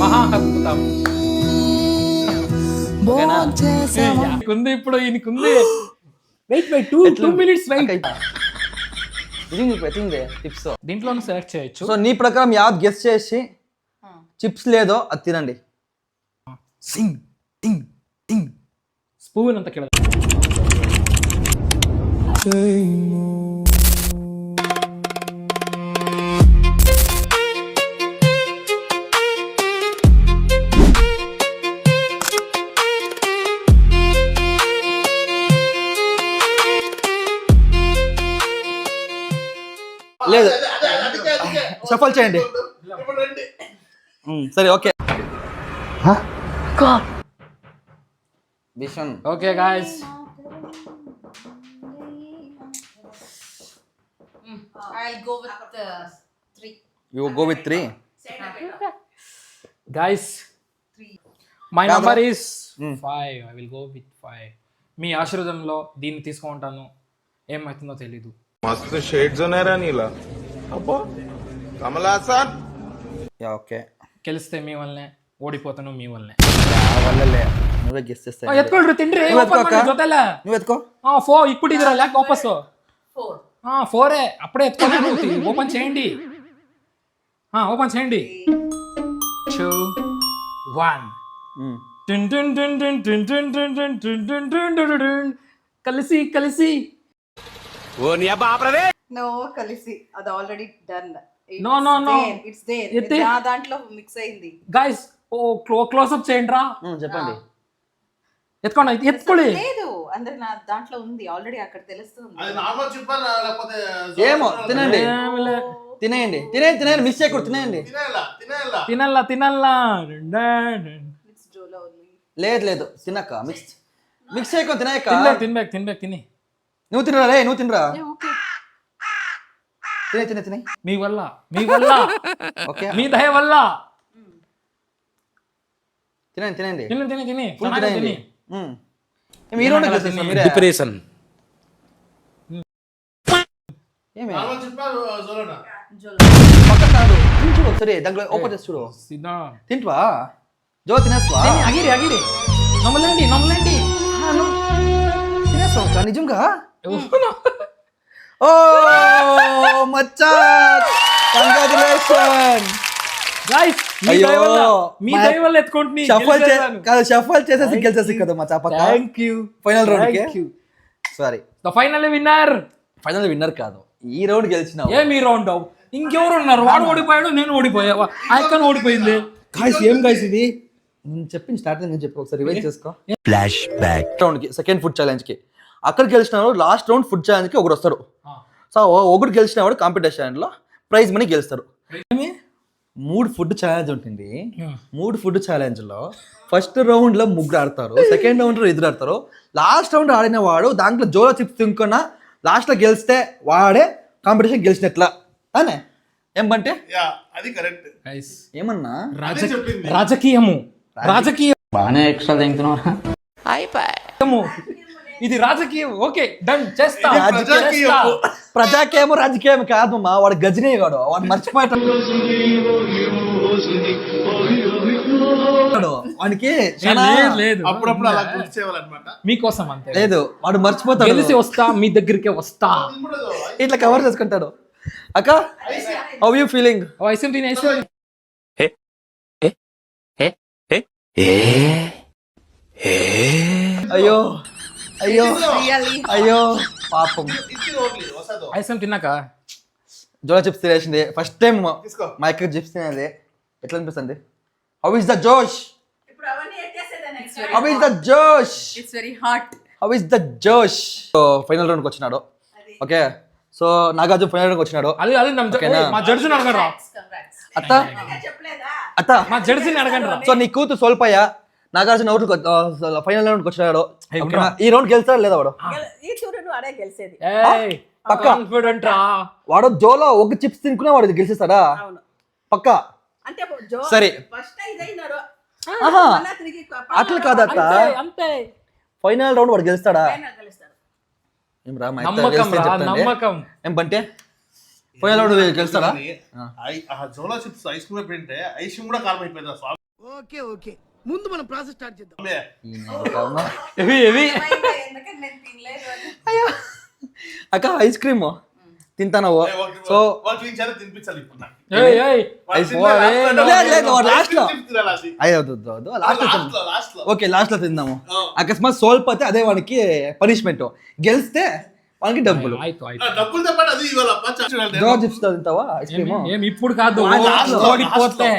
మహా అద్భుతం. ఉంది ఇప్పుడు ఈయనకుంది. Wait 2 minutes wait. టిప్స్ దీంట్లో సెలెక్ట్ చేయొచ్చు. సో నీ ప్రకారం యాద్ గెస్ చేసి చిప్స్ లేదో అది తినండి. సింగ్ టింగ్ టింగ్ స్పూన్ అంత కింద. లేదు షఫల్ చేయండి. సరే okay. Okay guys, I'll go with 3. You go with 3. Guys, my number is 5. I will go with 5. మీ ఆశీర్వాదంలో దీన్ని తీసుకుంటాను. ఏమవుతుందో తెలీదు. మస్తు షేడ్స్ ఉన్నారా నీలా. అబ్బో కమలాసన్. Yeah okay. గెలిస్తే మీ వల్లనే, ఓడిపోతాను మీ వల్లనే. వల్లలే నువ్వే గెస్ చేస్తావు. ఎత్తుకోండి తిండ్రి. జొతల నువ్వు ఎత్తుకో. 4 ఇప్పుడు ఇదిరా లేక వాపస్ 4. 4 అప్పుడే ఎత్తుకోలేదు. ఓపెన్ చేయండి. ఓపెన్ చేయండి. 2 1 కలిసి కలిసి. No, కలిసి అది already done. No. It's there. దాంట్లో మిక్స్ అయింది. గైస్ క్లోజ్ అప్ చేయండి రా. చెప్పండి. ఎత్తుకోండి. లేదు అందరు నా దాంట్లో ఉంది ఆల్రెడీ, అక్కడ తెలుస్తుంది. అది నార్మల్ చిప్పర్ లేకపోతే ఏమో తినండి. తినేయండి. మిస్ చేయకూడదు. తినేయండి. తినల్లా. It's Jolo only. లేదు తినక్క. మిక్స్ చేయకుండా తినాయక్క. తిని. నువ్వు తినరా రే. నువ్వు తినరా. తినే. మీ వల్ల ఓకే. మీ దయ వల్ల తినండి. తిని. మీరు డిప్రెషన్. నార్మల్ చిప్పర్ జోలోనా. పక్క కాదు. తింటు సరే దాంట్లో ఓపెన్ చేసి చూడు. తింటువా జో? తినేస్వా? అగిరి నమ్మలేండి. తినేస్తావు నిజంగా? ఓ మచ్చా కంగ్రాచులేషన్ గైస్. మీ దయ వల్ల ఎత్తుకుంటుని. షఫల్ చేసేసి గెలిచేసి కదా మచ్చా. Thank you. ఫైనల్ రౌండ్ కి సారీ. ద ఫైనల్ విన్నర్ కాదు, ఈ రౌండ్ గెలిచినావు. మీ రౌండ్ ఇంకెవరు ఉన్నారు? వాడు ఓడిపోయాడు, నేను ఓడిపోయా. ఆయక్కను ఓడిపోయింది. గాయ్స్ ఏం గాయ్స్ ఇది? నేను చెప్పిన స్టార్టింగ్ నేను చెప్పి ఒకసారి రివైజ్ చేసుకో. ఫ్లాష్ బ్యాక్ రౌండ్ కి, సెకండ్ ఫుడ్ ఛాలెంజ్ కి అక్కడ గెలిచిన వాడు లాస్ట్ రౌండ్ ఫుడ్ ఛాలెంజ్ కి ఒకరు వస్తారు. సో ఒకటి గెలిచిన వాడు కాంపిటీషన్ లో ప్రైజ్ మనీ గెలుస్తారు. 3 ఫుడ్ ఛాలెంజ్ ఉంటుంది. 3 ఫుడ్ ఛాలెంజ్ లో ఫస్ట్ రౌండ్ లో 3 ఆడతారు, సెకండ్ రౌండ్ లో 2 ఆడతారు, లాస్ట్ రౌండ్ ఆడిన వాడు దాంట్లో జోలో చిప్స్ తినుకున్నా లాస్ట్ లో గెలిస్తే వాడే కాంపిటీషన్ గెలిచినట్లా అనే. ఏమంటే అది కరెక్ట్. ఏమన్నా రాజకీయము బాగానే ఎక్స్ట్రా తింటున్నారా? ఇది రాజకీయం. ఓకే డన్ చేస్తా. ప్రజాకేమో రాజకీయం కాదు మా వాడు గజనీ వాడు మర్చిపోయాడు. వాడికి అప్పుడప్పుడు అలా గుర్తు చేయాలన్నమాట. మీకోసం అంతే. లేదు వాడు మర్చిపోతాడు. గెలిచి వస్తా మీ దగ్గరికి వస్తా. ఇట్లా కవర్ చేసుకుంటాడు. అక్క హౌ యూ ఫీలింగ్? అయ్యో పాపం. ఐస్క్రీమ్ తిన్నాక జోలో చిప్స్ తినేసింది ఫస్ట్ టైం. మా ఇక్కడ చిప్స్ తినేది ఎట్లా అనిపిస్తుంది? హౌ ఇస్ ద జోష్? సో ఫైనల్ రౌండ్ కి వచ్చినాడు. Okay so Nagarjuna final round కి వచ్చినాడు. అత్త మా జడ్జిని అడగండి. సో నీ కూతురు సోల్పయ్య నాగార్జున ఫైనల్ రౌండ్ కి వచ్చినాడు. ఈ రౌండ్ గెలుస్తాడు లేదా వాడు? వాడు జోలో ఒక చిప్స్ తినుకునే వాడు గెలిచేస్తాడా? పక్కా. సరే అట్లా కాదత్త, ఫైనల్ రౌండ్ వాడు గెలుస్తాడా? ఏం రా ఏం బంటే ఫైనల్ రౌండ్ గెలుస్తాడా జోలో చిప్స్ ఐస్ క్రీమ్ పెంటే ఐస్ క్రీమ్ కూడా కారం అయిపోయిందా స్వామి? ఓకే ముందు మనం ప్రాసెస్ స్టార్ట్ చేద్దాం. హెవీ ఎందుకంటే నేను తినలేదు అని. అక్క ఐస్ క్రీమ్ తింటానవు సో తినిపించాలి ఇప్పుడు నాకు. ఏయ్, ఏయ్. వాళ్ళు తిన్న లాస్ట్ లో chips తినాలి అది. అయ్యో లాస్ట్ ఓకే లాస్ట్ లో తిందాము. అకస్మాత్ సోల్పోతే అదే వానికి పనిష్మెంట్, గెలిస్తే వానికి డబ్బులు. ఆಯ್ತು ఆ, డబ్బులు తప్ప అది ఇవ్వాలప్ప చూడాలి. జోలో చిప్స్ తింటావా ఐస్ క్రీమ్? ఏం ఇప్పుడు కాదు, last లో, ఓడిపోతే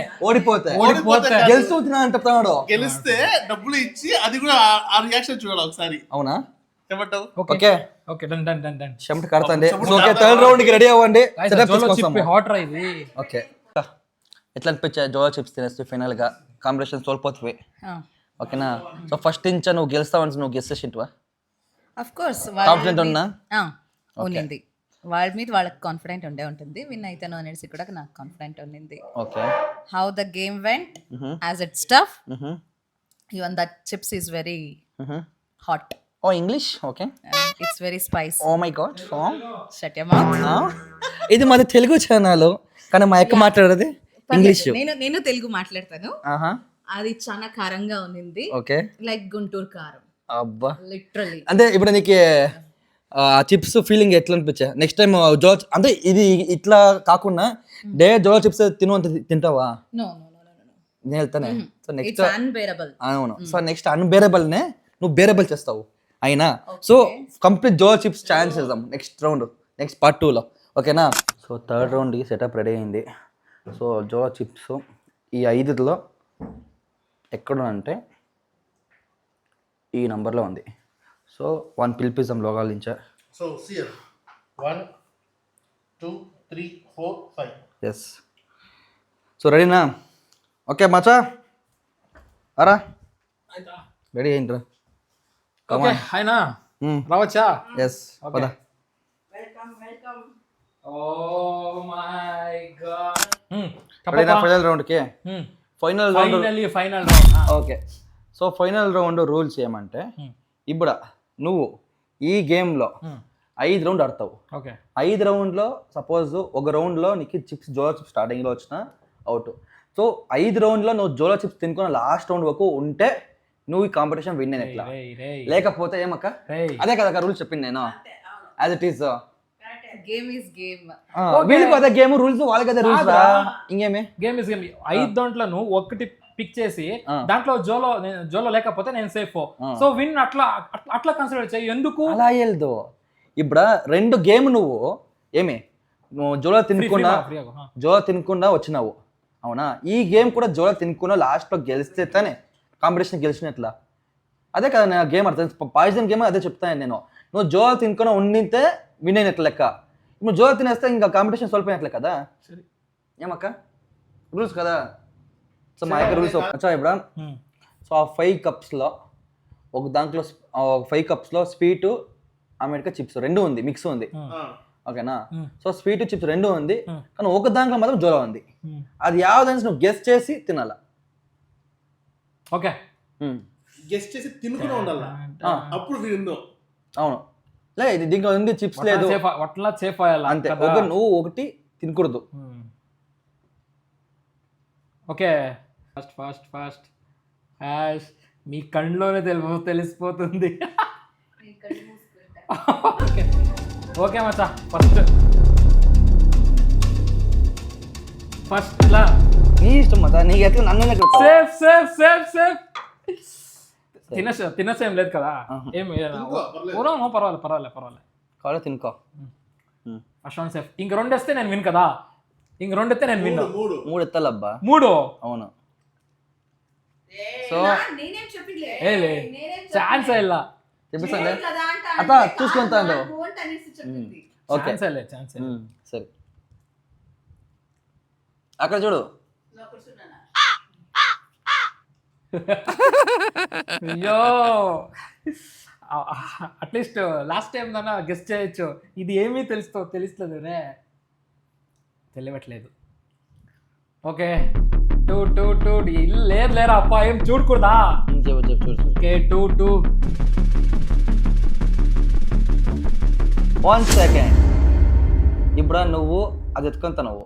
ఓడిపోతే గెలుస్తూ తినా అని చెప్తున్నాడు. గెలిస్తే డబ్బులు ఇచ్చి అది కూడా ఆ రియాక్షన్ చూడాలి ఒకసారి. అవునా? ఏమంటావు? Okay okay done done done done. చెమట కడతండి. ఓకే థర్డ్ రౌండ్ కి రెడీ అవ్వండి. సెటప్ జోలో చేసుకుందాం. చిప్ హాట్ రా ఇది. ఓకే ఎట్లా అనిపించా జోలో చిప్స్ తినేస్తే ఫైనల్ గా కాంపిటీషన్ సోల్పోతుంది ఓకేనా? సో ఫస్ట్ నుంచి నువ్వు గెలుస్తావని నువ్వు గెస్ చేసింటివా? అఫ్ కోర్స్ కాన్ఫిడెంట్ ఉన్నా? ఉన్నింది. వాళ్ళ మీద వాళ్ళకి కాన్ఫిడెంట్ ఉంటుంది. విన్ అయితేనో అనేసి కూడా నాకు కాన్ఫిడెంట్ ఉంది. Okay how the game went as it stuff even that chips is very hot. Oh English okay. It's very spice. Oh my God shut your mouth. ఇది మాది తెలుగు ఛానల్ కానీ మా అక్క మాట్లాడేది ఇంగ్లీష్. నేను తెలుగు మాట్లాడతాను. అది చాలా కారంగా ఉంది. ఓకే లైక్ గుంటూరు కారం. అబ్బా లిటరల్లీ. అంటే ఇప్పుడు నీకు చిప్స్ ఫీలింగ్ ఎట్లా అనిపించా? నెక్స్ట్ టైం జోలో అంటే ఇది ఇట్లా కాకుండా డే జోలో చిప్స్ తింటావా? No no no no. నేను వెళ్తానే. So next it's unbearable. అవును. సో నెక్స్ట్ అన్బేరబుల్ నే నువ్వు బేరబుల్ చేస్తావు అయినా. So complete Jolo chips challenge చేద్దాం నెక్స్ట్ రౌండ్, నెక్స్ట్ పార్ట్ 2లో ఓకేనా? సో థర్డ్ రౌండ్కి సెటప్ రెడీ అయింది. సో జోలో చిప్స్ ఈ 5లో ఎక్కడ అంటే ఈ నంబర్లో ఉంది. సో 1 పిలిపిజం లోగాలించా. సో సియర్ 1 2 3 4 5. ఎస్. సో రెడీనా? ఓకే మచా అరా రెడీ అయింట్రా. ఓకే అయినా రావచ్చా? ఎస్ పద. Oh my god. రెడీనా ఫైనల్ రౌండ్కి? Final round. Final round. Okay. So final round rules ఏమంటే ఇప్పుడు నువ్వు ఈ గేమ్లో 5 రౌండ్ ఆడతావు. ఓకే 5 రౌండ్లో సపోజ్ ఒక రౌండ్లో నీకు చిప్స్ జోలో చిప్స్ స్టార్టింగ్లో వచ్చిన అవుట్. సో 5 రౌండ్లో నువ్వు జోలో చిప్స్ తినుకున్న లాస్ట్ రౌండ్ వరకు ఉంటే నువ్వు ఈ కాంపిటీషన్ విన్ అయినట్లా. లేకపోతే ఏమక్క అదే కదా రూల్స్ చెప్పింది నేను as it is. Game is game. వీళ్ళకి అదే గేమ్ రూల్స్, వాళ్ళకి అదే రూల్స్. ఇంకేమే గేమ్ ఇస్ గేమ్. 5 దాంట్లో నువ్వు ఒకటి పిక్ చేసి దాంట్లో జోలో లేకపోతే నేను సేఫ్. సో విన్ అట్లా కన్సిడర్ చేయి. ఎందుకు అలా వెళ్దు? ఇప్పుడు 2 గేమ్ నువ్వు ఏమి నువ్వు జోలో తినకుండా వచ్చినావు అవునా? ఈ గేమ్ కూడా జోలో తినకుండా లాస్ట్లో గెలిస్తే తానే కాంపిటీషన్ గెలిచినట్లా. అదే కదా నేను గేమ్ అర్థం. పాయిజన్ గేమ్ అదే చెప్తాను నేను. నువ్వు జోలో తినకుండా ఉండితే విన్ అయినట్లు లెక్క. నువ్వు జోలో తినేస్తే ఇంకా కాంపిటీషన్ సోల్పోయినట్లే కదా. ఏమక్క రూల్స్ కదా. సో మా యొక్క రూల్స్ వచ్చా ఇప్పుడు. సో ఆ 5 కప్స్లో ఒక దాంట్లో 5 కప్స్లో స్వీటు అమెరికా చిప్స్ 2 ఉంది, మిక్స్ ఉంది ఓకేనా? సో స్వీట్ చిప్స్ 2 ఉంది కానీ ఒక దాంట్లో మాత్రం జోలో ఉంది. అది యావదని నువ్వు గెస్ చేసి తినాలా. ఓకే గెస్ట్ చేసి తినుకుని ఉండాలి అప్పుడు విన్ను. అవును లే ఇది దీంట్లో ఉంది చిప్స్ లేదు అట్లా సేఫ్ అయ్యాలి అంతే. నువ్వు ఒకటి తినకూడదు. ఓకే ఫాస్ట్ మీ కళ్ళలోనే తెలిసిపోతుంది. ఓకే మచ్చా ఫస్ట్ లా నీ ఇష్టం మచ్చా. నీకు ఎట్లా నన్ను సేఫ్ తినసేం లేదు కదా. ఏం పర్వాలేదు కావాలి తినుకో. First one safe. ఇంక 2 వేస్తే నేను విన్ కదా. ఇంక 2 ఎత్తే నేను విన్. 3 ఎత్తాలబ్బా. 3 అవును. సో ఛాన్స్ ఇలా చెప్పిస్తాను అత్త చూసుకుంటాను. ఓకే సరే అక్కడ చూడు. అయ్యో అట్లీస్ట్ లాస్ట్ టైం దాకా గెస్ట్ చేయొచ్చు. ఇది ఏమీ తెలుస్తుంది రే, తెలియట్లేదు. ఓకే 2 లేదు లేరా అప్ప ఏం చూడకూడదా? Okay 2 1 second. ఇప్పుడు నువ్వు అది ఎత్తుకుంటా నువ్వు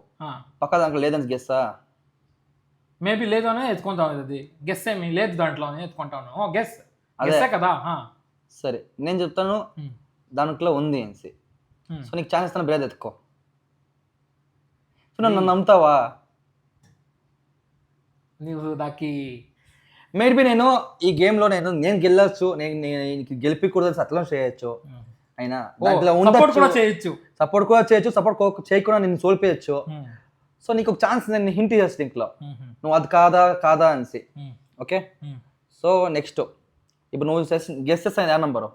పక్క దాంట్లో లేదని గెస్సా మేబీ లేదనే ఎత్తుకుంటాను అది గెస్ ఏమి లేదు దాంట్లోనే ఎత్తుకుంటాను గెస్ అదే కదా సరే నేను చెప్తాను దాంట్లో ఉంది అనేసి సో నీకు ఛాన్స్ ఇస్తాను బ్రేద్ ఎత్తుకో సో నన్ను నమ్ముతావా నువ్వు దానికి మేబీ నేను ఈ గేమ్లో నేను గెలవచ్చు నేను గెలిపకూడదు అట్లా చేయొచ్చు అయినా దాంట్లో సపోర్ట్ కూడా చేయొచ్చు సపోర్ట్ చేయకుండా నేను సోల్పేయచ్చు సో నీకు ఒక ఛాన్స్ నేను హింట్ చేస్తాను ఇంట్లో నువ్వు అది కాదా అనేసి ఓకే సో నెక్స్ట్ ఇప్పుడు నువ్వు గెస్ చేస్తాను ఏ నంబరు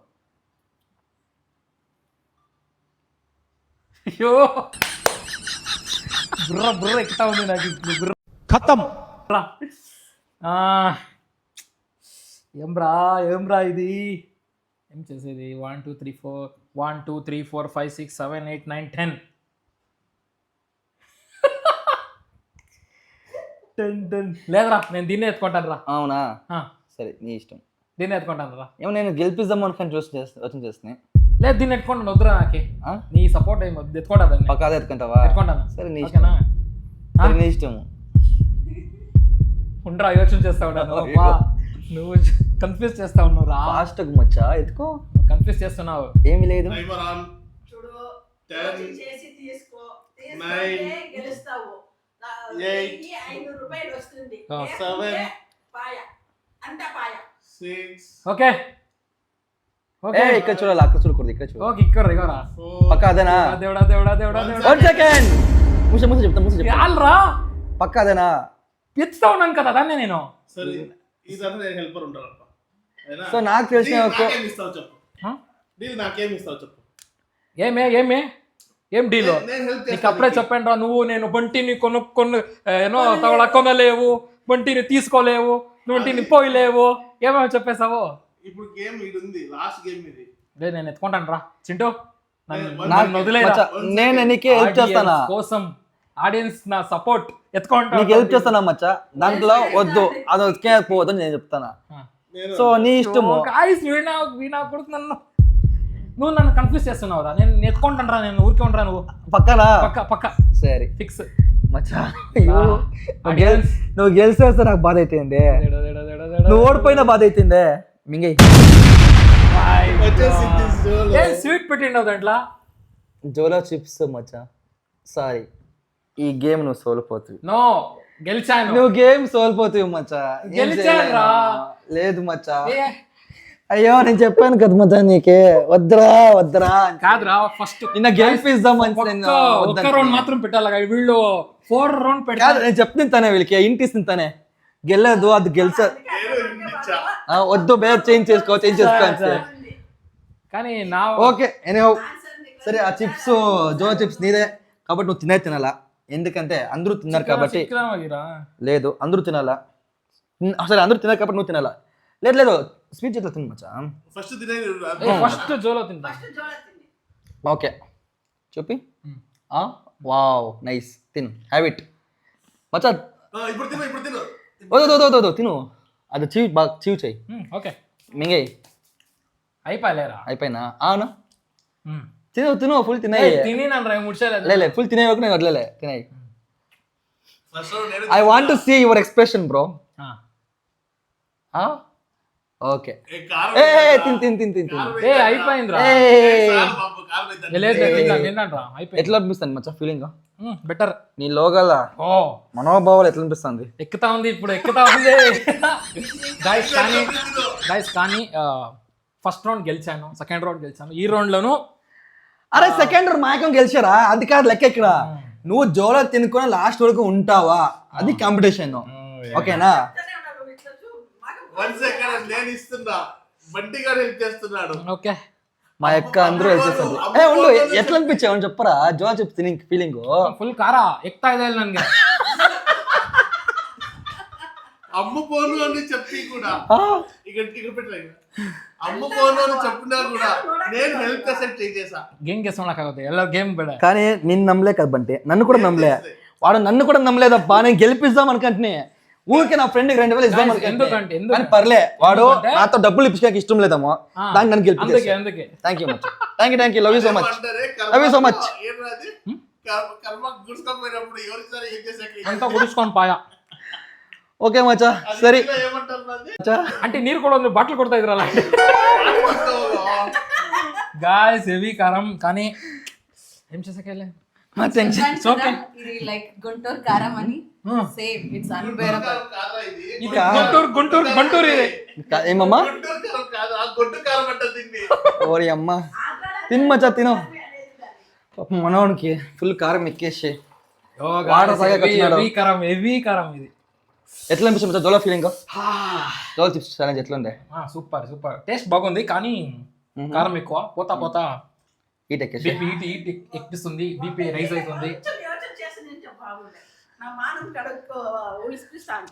అయ్యో బుర్ర ఎక్కుతా ఉంది నాకు బుర్ర ఖతం ఏమ్రా ఇది ఏం చేసేది 1 2 3 4 5 6 7 8 9 10 లేదురా నేను దీన్నే ఎత్తుకుంటాను రా అవునా సరే నీ ఇష్టం దీన్ని ఎత్తుకుంటాను రా ఏమో నేను గెలిపిద్దాం అనుకుని వచ్చి చేస్తున్నాయి లేదు దీన్ని ఎత్తుకుంటాను వద్దురా నాకే నీ సపోర్ట్ ఏమి వద్దు ఎత్తుకుంటాను పక్కా ఎత్తుకుంటావా ఎత్తుకుంటాను సరే నీ ఇష్టం సరే నీ ఇష్టము ఉండరా యోచన చేస్తా ఉన్నాను నువ్వు కన్ఫ్యూజ్ చేస్తా ఉన్నావు రా ఫాస్ట్ మచ్చా ఎత్తుకో కన్ఫ్యూజ్ చేస్తున్నావు ఏమీ లేదు చూడు 10 చేసి తీసుకో 9 గెలుస్తావు 8 500 రూపాయలు వస్తుంది 7 పాయ అంత పాయ 6 ఓకే ఓకే ఇక్కడ చూడాలి అక్కడ చూడకూడదు ఇక్కడ చూడు ఓకే ఇక్కడ ఇగోరా పక్కా అదేనా దేవుడా 1 సెకండ్ ముస చెప్తా యాల్రా పక్కా అదేనా ఎత్తుతా ఉన్నాను కదా దాన్నే నేను సరే ఇదన్నా నేను హెల్పర్ ఉంటానప్ప సో నాకు తెలిసిన నాకేం ఇస్తావు చెప్పు డీల్ నాకేం ఇస్తావు చెప్పు ఏం డీల్ నీకు అప్పుడే చెప్పండి రా నువ్వు నేను బంటిని ఏనో కొనలేవు బంటిని తీసుకోలేవు బంటిని పోయలేవు ఏమేమి చెప్పేసావు ఇప్పుడు గేమ్ ఇది ఉంది లాస్ట్ గేమ్ ఇది లేదు నేను ఎత్తుకుంటాను రా చింటూ నాకు వదిలేరా నేను నీకే హెల్ప్ చేస్తానా కోసం ఆడియన్స్ నా సపోర్ట్ ఎత్తుకుంటా నీకు హెల్ప్ చేస్తానా మచ్చా దాంట్లో వద్దు అది వచ్చే పోవద్దని నేను చెప్తానా సో నీ ఇష్టము వీణా కొడుకు నువ్వు నన్ను కన్ఫ్యూజ్ చేస్తున్నావు రా నేను ఎత్తుకుంటాను రా నేను ఊరికే ఉండరా నువ్వు పక్కనా పక్క సరే ఫిక్స్ మచ్చా నువ్వు గెలిచేస్తే నాకు బాధ అయిపోయింది నువ్వు ఓడిపోయినా బాధ అయిపోయిందే మింగై స్వీట్ పెట్టిండవు దాంట్లో జోలో చిప్స్ మచ్చా సారీ ఈ గేమ్ నువ్వు సోల్పోతుంది నో గెలిచాను నువ్వు గేమ్ సోల్పోతావు మచ్చా గెలిచానురా లేదు మచ్చా అయ్యో నేను చెప్పాను కదా మచ్చా నీకే వద్దురా కాదురా ఫస్ట్ నిన్న గెలిపిద్దాం ఒక్క రౌండ్ మాత్రం పెట్టాలి వీళ్ళు 4 రౌండ్ పెట్టాలి నేను చెప్తానే వీళ్ళకి ఇంటి ఇస్తానే గెలదు అది గెలిచా వద్దు బేర్ చేంజ్ చేసుకో కానీ నా ఓకే సరే ఆ చిప్స్ జో చిప్స్ నీదే కాబట్టి నువ్వు తినాలా ఎందుకంటే అందరూ తిన్నారు కాబట్టి లేదు అందరూ తినాలా సరే అందరూ తిన్నారు కాబట్టి నువ్వు తినాలా లేదు స్వీట్ చేతిలో తిను మచ్చా ఫస్ట్ జోలో తింటా ఓకే చూపి వావ్ నైస్ తిను హ్యావ్ ఇట్ మచ్చా వద్దు తిను అది చీవ్ బాగా చీవ్ చేయి ఓకే మింగై అయిపోయినా అవునా తిను ఫుల్ తినాయి లే ఫుల్ తినే వరకు నేను వదలలే తినాయి I want to see your expression bro okay ఎట్లా అనిపిస్తుంది మచ్చా ఫీలింగ్ బెటర్ నీ లోగల మనోభావాలు ఎట్లా అనిపిస్తుంది ఎక్కుతా ఉంది గైస్ కానీ ఫస్ట్ రౌండ్ గెలిచాను సెకండ్ రౌండ్ గెలిచాను ఈ రౌండ్ లోను అరే సెకండ్ రౌండ్ మాయకం గెలిచారా అది కాదు లెక్క ఇక్కడ నువ్వు జోలో తినుకుని లాస్ట్ వరకు ఉంటావా అది కాంపిటీషన్ ఓకేనా 1 సెకండ్ నేను ఇస్తున్నా బంటి గారు హెల్ప్ చేస్తున్నాడు ఓకే మా యొక్క అందరూ హెల్ప్ చేస్తారు ఉండు ఎట్లా అనిపించావు అని చెప్పరా జో చెప్తే నీకు ఫీలింగ్ ఫుల్ కారా ఎక్కుతా ಇದೆ ನನಗೆ అమ్మ పోను అని చెప్పి కూడా ఇక్కడ పెట్టలే అమ్మ పోను అని చెప్పినా కూడా నేను హెల్ప్ చేసా గేమ్ చేసుకోనక్ಕಾಗುತ್ತೆ ಎಲ್ಲ గేమ్ ಬೇಡ కానీ నిన్ను నమ్మలే కదా బంటి నన్ను కూడా నమ్మలే వాడు నన్ను కూడా నమ్మలేదబ్బా నేను గెలిపిద్దాం అనుకుంటున్నా ఊరికే నా ఫ్రెండ్కి 2000 ఇద్దాం అనుకుంటే కానీ పర్లే వాడు నాతో డబ్బులు ఇప్పించడానికి ఇష్టం లేదమ్మో దానికి నన్ను గెలిపించేసి thank you love you so much కర్మ గుడుచుకోపోయినప్పుడు ఎవరికి సరే ఏం చేసాక అంతా గుడుచుకొని పాయా. ఓకే మచ్చా సరే ఏమంటారు నాది? మచ్చా అంటే నీరు కూడా ఉంది, బట్టలు కొడతా ఇద్దరు అలా. గాయస్ హెవీ కారం, కానీ ఏం చేసాకెళ్ళే మా టెన్షన్ ఓకే. ఇది లైక్ గుంటూరు కారం అని సేమ్ ఇట్స్ అన్బేరబుల్. కాదురా ఇది. ఇది గుంటూరు ఇది. ఏమమ్మా గుంటూరు కారం కాదు, ఆ గొడ్డు కారం అంటారు దీన్ని. ఓరి అమ్మ తిను మచ్చా తిను. పాపం మనవానికి ఫుల్ కారం ఎక్కేసి వాటర్ తాగాక వచ్చినాడు. హెవీ కారం ఇది. ఎట్లా అనిపిస్తుంది మచ్చా జోలో ఫీలింగ్? జోలో చిప్స్ ఛాలెంజ్ ఎట్లా ఉండే? సూపర్ సూపర్, టేస్ట్ బాగుంది, కానీ కారం ఎక్కువ. పోతా హీట్ ఎక్కేసి హీట్ ఎక్కిస్తుంది, బీపీ రైజ్ అవుతుంది.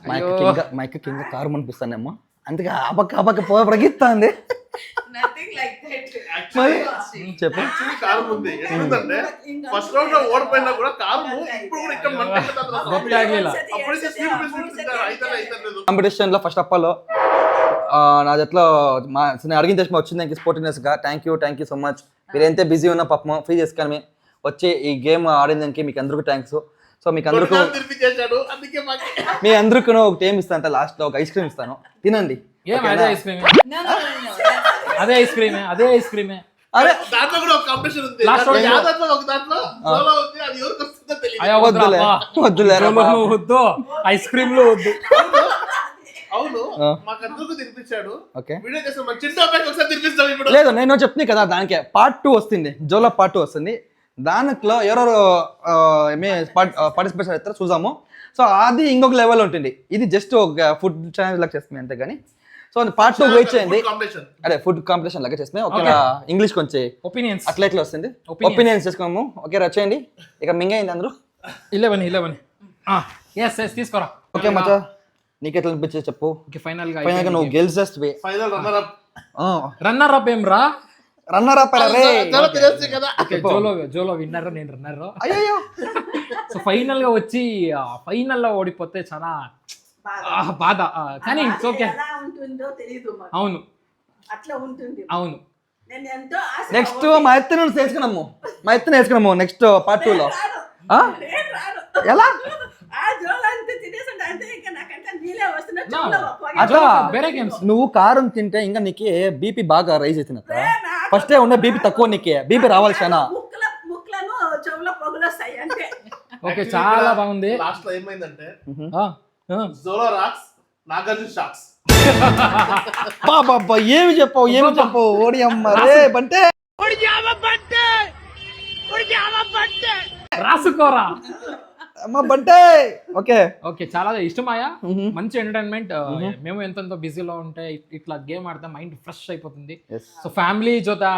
మా అక్కకి ఇంకా కారం అనిపిస్తానేమో, అందుకే అబక్క ప్రగిస్తుంది. Nothing like that. మరి చెప్పు. Actually కారం ఉంది. ఎట్లుందంటే ఫస్ట్ రౌండ్ లో ఓడిపోయినా కూడా కారం ఇప్పుడు కూడా ఇక్కడ మంట ಗೊತ್ತಾಗ್ಲಿಲ್ಲ. అప్పుడైతే స్వీట్ అయితే కాంపిటీషన్ లో ఫస్ట్ ఆఫ్ ఆల్ నా జట్లో నేను అడిగిన చేసి వచ్చింది దానికి స్పోర్టివ్నెస్ గా థ్యాంక్ యూ సో మచ్. మీరు ఎంత బిజీ ఉన్నా పాపం ఫ్రీ చేసుకొని వచ్చి ఈ గేమ్ ఆడినందుకు మీకు అందరికీ థ్యాంక్స్. సో మీకు అందరికీ తినిపించేశాడు, అందుకే మాకు మీ అందరికీ ఒక టైం ఇస్తాను, లాస్ట్ లో ఒక ఐస్ క్రీమ్ ఇస్తాను, తినండి. అదే ఐస్ క్రీమే. అదే ఐస్ క్రీమే. అరే దాంట్లో కూడా ఒక కాంపిటీషన్ ఉంది. Last round దాంట్లో ఒక దాంట్లో సోలో ఉంది, అది ఎవరికి వస్తుందో తెలియదు. అయ్యా వద్దులేరా వద్దు, ఐస్ క్రీమ్ లో వద్దు. అవును మాకందరికీ తినిపించాడు. ఓకే వీడియో చేస్తాం, మన చిన్న అబ్బాయికి ఒకసారి తినిపిస్తాం ఇప్పుడు. లేదు నేను చెప్తున్నా కదా, దానికే పార్ట్ 2 వస్తుంది, జోలో పార్ట్ 2 వస్తుంది. దాంట్లో ఎవరెవరు పార్టిసిపేషన్ అవుతారో చూసాము. సో అది ఇంకొక లెవెల్ ఉంటుంది, ఇది జస్ట్ ఒక ఫుడ్ ఛానల్ లాగా చేస్తుంది అంతే. కానీ సో పార్ట్ 2 వెయిట్ చేయండి. అదే ఫుడ్ కాంపిటీషన్ లాగా చేస్తుంది. ఓకే ఇంగ్లీష్ కొంచెం ఒపీనియన్స్ అట్లా ఎట్లా వస్తుంది, ఒపీనియన్స్ చేసుకోము. ఓకే వచ్చేయండి, ఇక మింగైంది అందరూ. 11 ఎస్ తీసుకోరా. ఓకే మచ్చా నీకు ఎట్లా అనిపించేది చెప్పు. ఓకే ఫైనల్ గా నువ్వు గెలిచేస్తే final runner up. Runner up ఏం రా, రన్నర్ అప్ రే. తెలుసు కదా. జోలో విన్నర్, నేను రన్నర్. అయ్యో సో ఫైనల్ గా వచ్చి ఫైనల్ లో ఓడిపోతే చాలా బాధ, కానీ ఇట్స్ ఓకే. అవును అట్లా ఉంటుంది. అవును. నేను ఎంతో నెక్స్ట్ మా ఎత్తున వేసుకున్నాము నెక్స్ట్ పార్ట్ 2 లో. ఎలా ఆ జోలు అంతా తినేసండి, అంటే ఇంకా నాకంటే నీళ్ళే వస్తున్నా. అట్లా వేరే గేమ్స్. నువ్వు కారం తింటే ఇంకా నీకు బీపీ బాగా రైజ్ అవుతుంది. ఫస్టే ఉన్న బీపీ తక్కువ, నీకే బీపీ రావాలి చాలా. ముక్కలను చెవులో పొగులు వస్తాయి అంటే. ఓకే చాలా బాగుంది. లాస్ట్ లో ఏమైందంటే జోలో రాక్స్, నాగార్జున షాక్స్. బాబా ఏమి చెప్పవు ఓడి అమ్మ రే బంటే రాసుకోరా అమ్మ బంటే. ఓకే ఓకే చాలా ఇష్టమాయా, మంచి ఎంటర్టైన్మెంట్. మేము ఎంతో బిజీలో ఉంటే ఇట్లా గేమ్ ఆడితే మైండ్ ఫ్రెష్ అయిపోతుంది. సో ఫ్యామిలీ జೊತೆ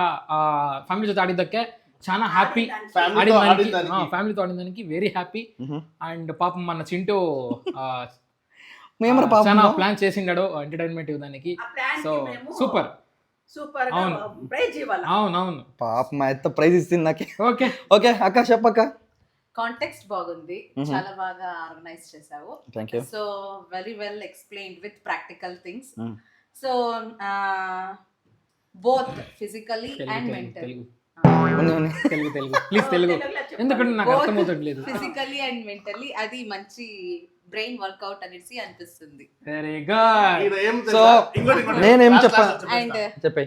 ఆడిದ್ದಕ್ಕೆ చాలా హ్యాపీ, ఫ్యామిలీతో ఆడిదానికి వెరీ హ్యాపీ. అండ్ పాపం మన చింటూ చాలా ప్లాన్ చేసిండాడు ఎంటర్టైన్మెంట్ ఇవ్వడానికి. సో సూపర్ సూపర్ ప్రైజ్ ఇవ్వాలి. అవునవును పాప మా ఎత్త ప్రైజ్ ఇస్తుంది నాకే. ఓకే ఓకే అక్క చెప్పక్క. కాంటెక్స్ట్ బాగుంది, చాలా బాగా ఆర్గనైజ్ చేసావు. Thank you. So very well explained with practical things. So both physically and mentally, Telugu please Telugu, ఎందుకంటే నాకు అర్థమవుతట్లేదు. ఫిజికలీ అండ్ మెంటలీ అది మంచి బ్రెయిన్ వర్కౌట్ అనేసి అనిపిస్తుంది. Very good. సో నేనేం చెప్పాను అండ్ చెప్పే,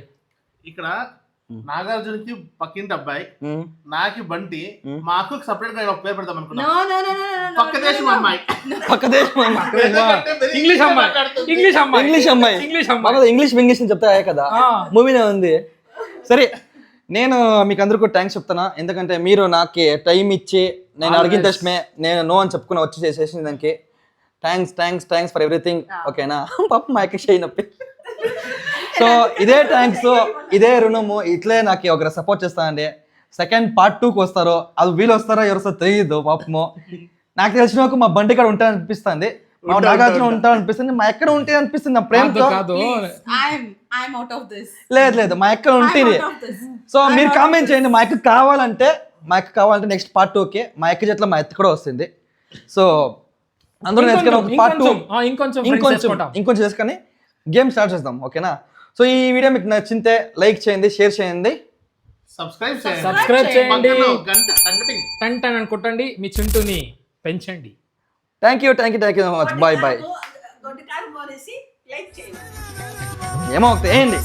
ఇక్కడ నాగార్జునకి పక్కింటి అబ్బాయి, నాకి బంటి, మాకు సపరేట్ గా ఒక పేరు పెడతాం అనుకున్నా. No no no no no పక్క దేశం అమ్మాయి, ఇంగ్లీష్ అమ్మాయి ఇంగ్లీష్ చెప్తా కదా, మూవీనే ఉంది. సరే నేను మీకు అందరికీ థ్యాంక్స్ చెప్తాను, ఎందుకంటే మీరు నాకు టైం ఇచ్చి నేను అడిగిన తక్షణమే నేను నో అని చెప్పుకుని వచ్చి చేసేసిన దానికి థ్యాంక్స్ ఫర్ ఎవ్రీథింగ్. ఓకేనా పాప మా యొక్క షై నొప్పి. సో ఇదే థ్యాంక్స్, ఇదే రుణము, ఇట్లే నాకు ఒకరు సపోర్ట్ చేస్తానండి. సెకండ్ పార్ట్ 2కి వస్తారో, అది వీళ్ళు వస్తారో ఎవరితో తెలియదు పాపము. నాకు తెలిసిన మా బండి కాడ ఉంటా అనిపిస్తుంది, మా నాగార్జున ఉంటా అనిపిస్తుంది, మా ఎక్కడ ఉంటే అనిపిస్తుంది నా ప్రేమతో. లేదు మా ఎక్కడ ఉంటుంది. సో మీరు కామెంట్ చేయండి, మా ఎక్క కావాలంటే నెక్స్ట్ పార్ట్ 2కి మా ఎక్క చేతిలో మా ఎత్త కూడా వస్తుంది. సో అందరూ నేర్చుకుని పార్ట్ 2 ఇంకొంచెం చేసుకొని గేమ్ స్టార్ట్ చేద్దాం. ఓకేనా? సో ఈ వీడియో మీకు నచ్చితే లైక్ చేయండి, షేర్ చేయండి, సబ్స్క్రైబ్ చేయండి సబ్స్క్రైబ్ చేయండి, పక్కన ఒక గంట టంగటింగ్ టన్ టన్ అని కొట్టండి, మీ చింటూని పెంచండి. Thank you much. బాయ్ గొడ్డి కారు మోనేసి లైక్ చేయండి. ఏమో వేయండి.